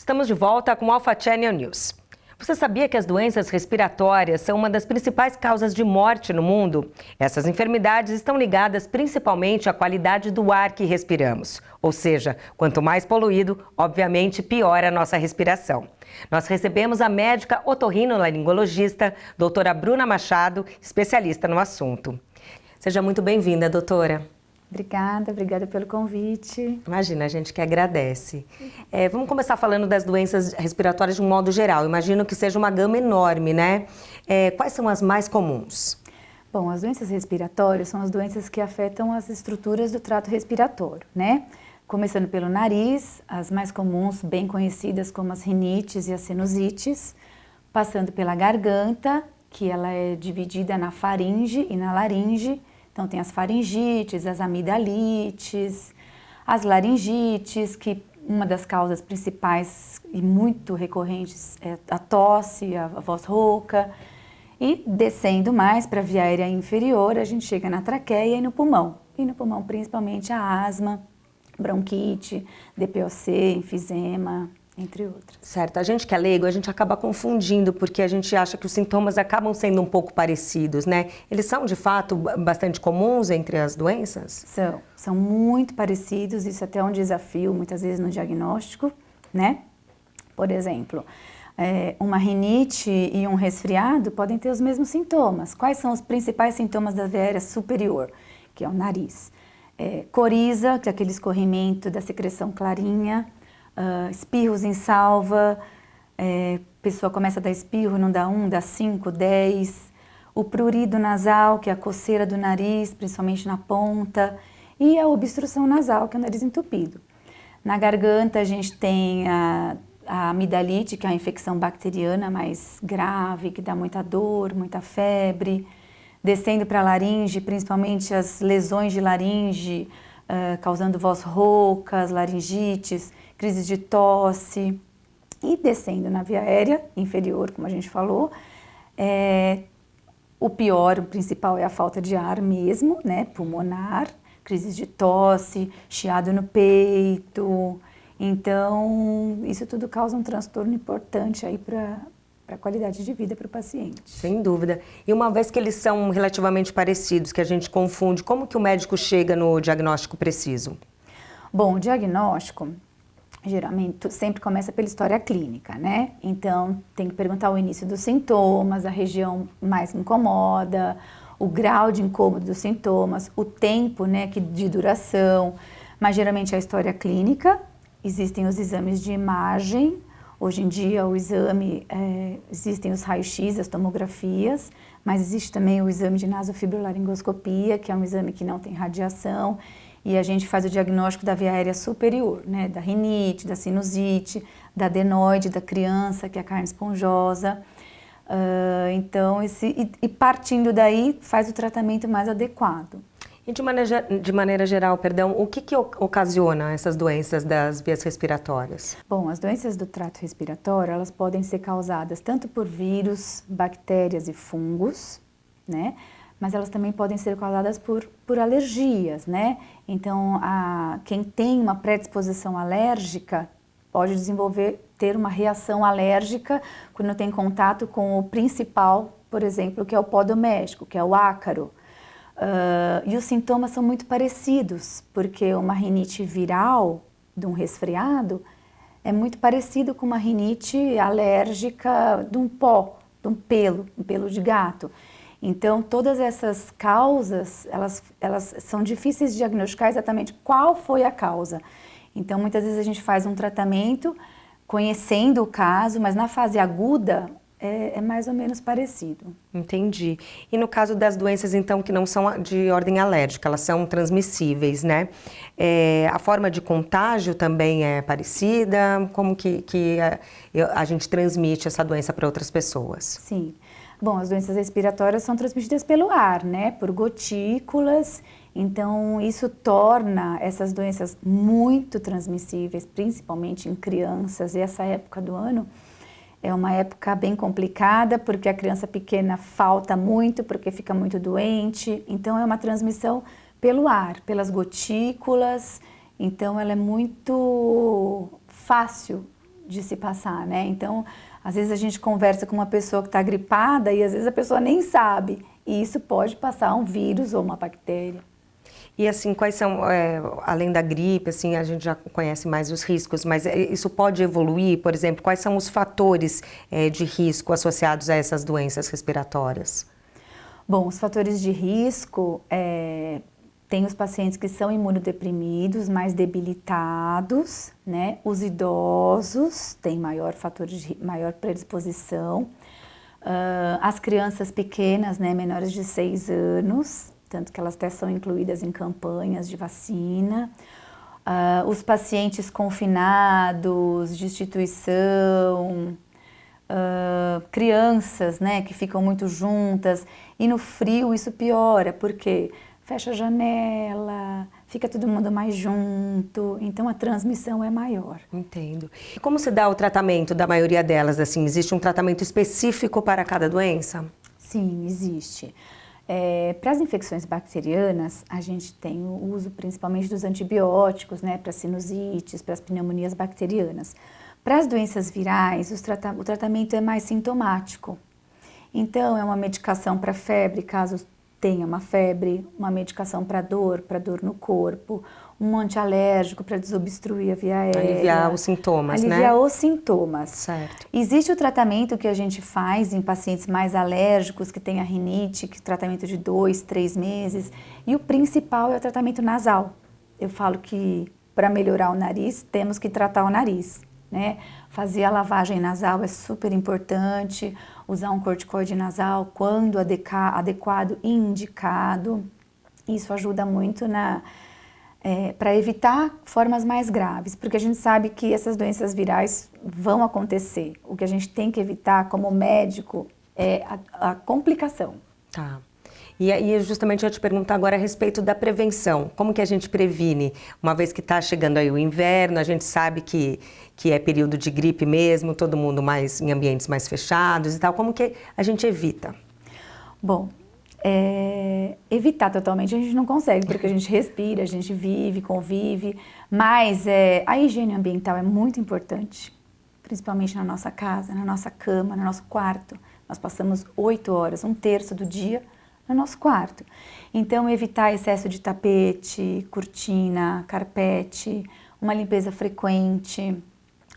Estamos de volta com o Alpha Channel News. Você sabia que as doenças respiratórias são uma das principais causas de morte no mundo? Essas enfermidades estão ligadas principalmente à qualidade do ar que respiramos. Ou seja, quanto mais poluído, obviamente, pior a nossa respiração. Nós recebemos a médica otorrinolaringologista, doutora Bruna Machado, especialista no assunto. Seja muito bem-vinda, doutora. Obrigada pelo convite. Imagina, a gente que agradece. Vamos começar falando das doenças respiratórias de um modo geral. Imagino que seja uma gama enorme, né? Quais são as mais comuns? Bom, as doenças respiratórias são as doenças que afetam as estruturas do trato respiratório, né? Começando pelo nariz, as mais comuns, bem conhecidas como as rinites e as sinusites, passando pela garganta, que ela é dividida na faringe e na laringe. Então, tem as faringites, as amidalites, as laringites, que uma das causas principais e muito recorrentes é a tosse, a voz rouca. E descendo mais para a via aérea inferior, a gente chega na traqueia e no pulmão. E no pulmão, principalmente, a asma, bronquite, DPOC, enfisema, entre outras. Certo. A gente que é leigo, a gente acaba confundindo, porque a gente acha que os sintomas acabam sendo um pouco parecidos, né? Eles são, de fato, bastante comuns entre as doenças? São muito parecidos, isso até é um desafio, muitas vezes, no diagnóstico, né? Por exemplo, uma rinite e um resfriado podem ter os mesmos sintomas. Quais são os principais sintomas da via aérea superior? Que é o nariz. Coriza, que é aquele escorrimento da secreção clarinha, espirros em salva, pessoa começa a dar espirro, não dá 1, dá 5, 10. O prurido nasal, que é a coceira do nariz, principalmente na ponta. E a obstrução nasal, que é o nariz entupido. Na garganta a gente tem a amidalite, que é a infecção bacteriana mais grave, que dá muita dor, muita febre. Descendo para a laringe, principalmente as lesões de laringe, causando voz roucas, laringites, crises de tosse. E descendo na via aérea inferior, como a gente falou, o pior, o principal é a falta de ar mesmo, né, pulmonar, crises de tosse, chiado no peito. Então, isso tudo causa um transtorno importante aí para a qualidade de vida para o paciente. Sem dúvida. E uma vez que eles são relativamente parecidos, que a gente confunde, como que o médico chega no diagnóstico preciso? Bom, o diagnóstico, geralmente, sempre começa pela história clínica, né? Então, tem que perguntar o início dos sintomas, a região mais incomoda, o grau de incômodo dos sintomas, o tempo, né, de duração, mas geralmente a história clínica. Existem os exames de imagem. Hoje em dia, existem os raios-x, as tomografias, mas existe também o exame de nasofibrolaringoscopia, que é um exame que não tem radiação, e a gente faz o diagnóstico da via aérea superior, né, da rinite, da sinusite, da adenoide da criança, que é a carne esponjosa. Então, partindo daí, faz o tratamento mais adequado. E de maneira geral, o que ocasiona essas doenças das vias respiratórias? Bom, as doenças do trato respiratório, elas podem ser causadas tanto por vírus, bactérias e fungos, né? Mas elas também podem ser causadas por alergias, né? Então, quem tem uma predisposição alérgica pode ter uma reação alérgica quando tem contato com o principal, por exemplo, que é o pó doméstico, que é o ácaro. E os sintomas são muito parecidos, porque uma rinite viral de um resfriado é muito parecido com uma rinite alérgica de um pó, de um pelo de gato. Então, todas essas causas, elas são difíceis de diagnosticar exatamente qual foi a causa. Então, muitas vezes a gente faz um tratamento conhecendo o caso, mas na fase aguda é mais ou menos parecido. Entendi. E no caso das doenças, então, que não são de ordem alérgica, elas são transmissíveis, né? A forma de contágio também é parecida? Como que a gente transmite essa doença para outras pessoas? Sim. Bom, as doenças respiratórias são transmitidas pelo ar, né? Por gotículas. Então, isso torna essas doenças muito transmissíveis, principalmente em crianças. E essa época do ano é uma época bem complicada, porque a criança pequena falta muito, porque fica muito doente. Então, é uma transmissão pelo ar, pelas gotículas. Então, ela é muito fácil de se passar, né? Então, às vezes a gente conversa com uma pessoa que está gripada e às vezes a pessoa nem sabe. E isso pode passar um vírus ou uma bactéria. E assim, quais são, além da gripe, assim, a gente já conhece mais os riscos, mas isso pode evoluir, por exemplo, quais são os fatores de risco associados a essas doenças respiratórias? Bom, os fatores de risco, tem os pacientes que são imunodeprimidos, mais debilitados, né? Os idosos têm maior predisposição, as crianças pequenas, né, menores de 6 anos, tanto que elas até são incluídas em campanhas de vacina. Os pacientes confinados, de instituição, crianças, né, que ficam muito juntas. E no frio isso piora, porque fecha a janela, fica todo mundo mais junto, então a transmissão é maior. Entendo. E como se dá o tratamento da maioria delas? Assim, existe um tratamento específico para cada doença? Sim, existe. Para as infecções bacterianas, a gente tem o uso principalmente dos antibióticos, né, para sinusites, para as pneumonias bacterianas. Para as doenças virais, o tratamento é mais sintomático. Então, é uma medicação para febre, caso tenha uma febre, uma medicação para dor no corpo, um antialérgico para desobstruir a via aérea. Aliviar os sintomas, né? Aliviar os sintomas. Certo. Existe o tratamento que a gente faz em pacientes mais alérgicos, que tem a rinite, que tratamento de 2, 3 meses. E o principal é o tratamento nasal. Eu falo que para melhorar o nariz, temos que tratar o nariz, né? Fazer a lavagem nasal é super importante, usar um corticoide nasal quando adequado e indicado. Isso ajuda muito para evitar formas mais graves, porque a gente sabe que essas doenças virais vão acontecer. O que a gente tem que evitar como médico é a complicação. Tá. E aí, justamente, eu ia te perguntar agora a respeito da prevenção. Como que a gente previne? Uma vez que está chegando aí o inverno, a gente sabe que é período de gripe mesmo, todo mundo mais em ambientes mais fechados e tal. Como que a gente evita? Bom, evitar totalmente a gente não consegue, porque a gente respira, a gente vive, convive, mas a higiene ambiental é muito importante, principalmente na nossa casa, na nossa cama, no nosso quarto. Nós passamos 8 horas, 1/3 do dia, no nosso quarto. Então, evitar excesso de tapete, cortina, carpete, uma limpeza frequente,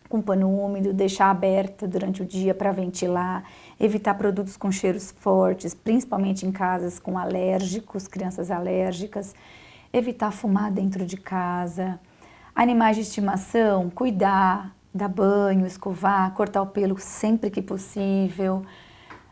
com pano úmido, deixar aberta durante o dia para ventilar, evitar produtos com cheiros fortes, principalmente em casas com alérgicos, crianças alérgicas, evitar fumar dentro de casa, animais de estimação, cuidar, dar banho, escovar, cortar o pelo sempre que possível,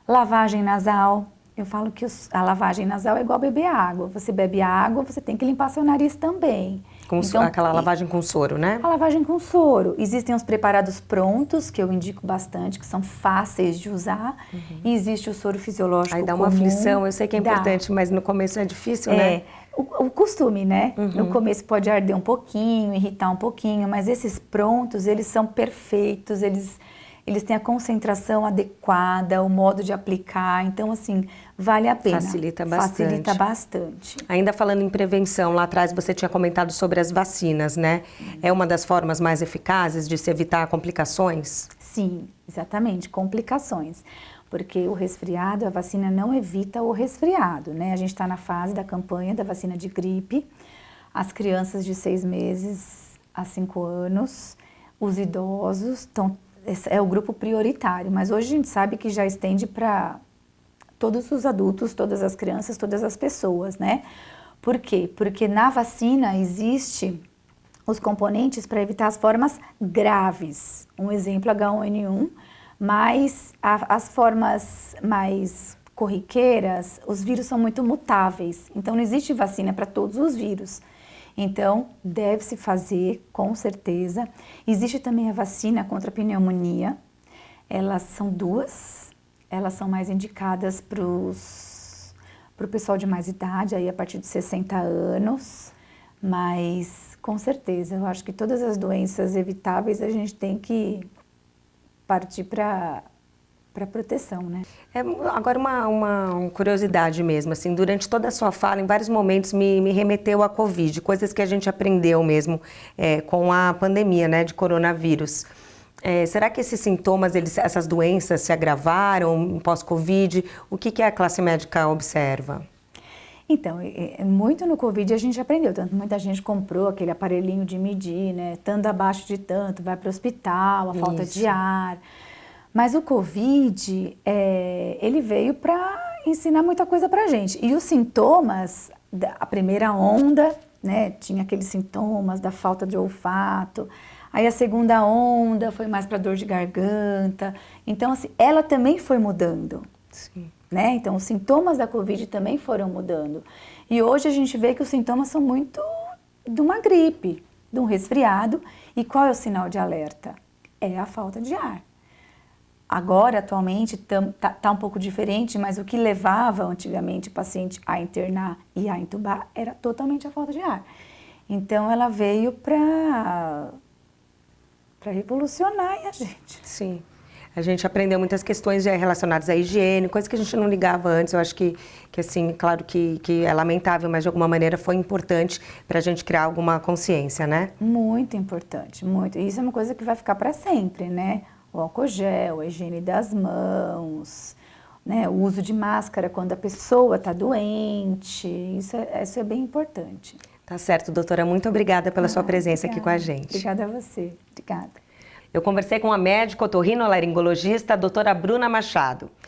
lavagem nasal. Eu falo que a lavagem nasal é igual beber água. Você bebe água, você tem que limpar seu nariz também. Então, aquela lavagem com soro, né? A lavagem com soro. Existem os preparados prontos, que eu indico bastante, que são fáceis de usar. E existe o soro fisiológico comum. Aí dá uma aflição, eu sei que é importante, mas no começo é difícil, né? O costume, né? No começo pode arder um pouquinho, irritar um pouquinho, mas esses prontos, eles são perfeitos, eles têm a concentração adequada, o modo de aplicar, então assim, vale a pena. Facilita bastante. Facilita bastante. Ainda falando em prevenção, lá atrás você tinha comentado sobre as vacinas, né? É uma das formas mais eficazes de se evitar complicações? Sim, exatamente, complicações. Porque o resfriado, a vacina não evita o resfriado, né? A gente está na fase da campanha da vacina de gripe, as crianças de 6 meses a 5 anos, os idosos estão. Esse é o grupo prioritário, mas hoje a gente sabe que já estende para todos os adultos, todas as crianças, todas as pessoas, né? Por quê? Porque na vacina existe os componentes para evitar as formas graves. Um exemplo, H1N1, mas as formas mais corriqueiras, os vírus são muito mutáveis, então não existe vacina para todos os vírus. Então, deve-se fazer, com certeza. Existe também a vacina contra a pneumonia. Elas são 2. Elas são mais indicadas para o pessoal de mais idade, aí a partir de 60 anos. Mas, com certeza, eu acho que todas as doenças evitáveis a gente tem que partir para proteção, né? Agora uma curiosidade mesmo, assim, durante toda a sua fala, em vários momentos me remeteu à Covid, coisas que a gente aprendeu mesmo com a pandemia, né, de coronavírus. Será que esses sintomas, essas doenças se agravaram pós-Covid? O que a classe médica observa? Então, muito no Covid a gente aprendeu, tanto muita gente comprou aquele aparelhinho de medir, né? Estando abaixo de tanto, vai para o hospital, a falta de ar. Mas o Covid, ele veio para ensinar muita coisa para a gente. E os sintomas, a primeira onda, né? Tinha aqueles sintomas da falta de olfato. Aí a segunda onda foi mais para dor de garganta. Então, assim, ela também foi mudando. Sim. Né? Então, os sintomas da Covid também foram mudando. E hoje a gente vê que os sintomas são muito de uma gripe, de um resfriado. E qual é o sinal de alerta? É a falta de ar. Agora, atualmente, tá um pouco diferente, mas o que levava antigamente o paciente a internar e a intubar era totalmente a falta de ar. Então, ela veio para revolucionar a gente. Sim. A gente aprendeu muitas questões relacionadas à higiene, coisas que a gente não ligava antes. Eu acho que assim, claro que é lamentável, mas de alguma maneira foi importante para a gente criar alguma consciência, né? Muito importante, muito. E isso é uma coisa que vai ficar para sempre, né? O álcool gel, a higiene das mãos, né? O uso de máscara quando a pessoa está doente. Isso é bem importante. Tá certo, doutora. Muito obrigada pela sua presença aqui com a gente. Obrigada a você. Obrigada. Eu conversei com a médica otorrinolaringologista, a doutora Bruna Machado.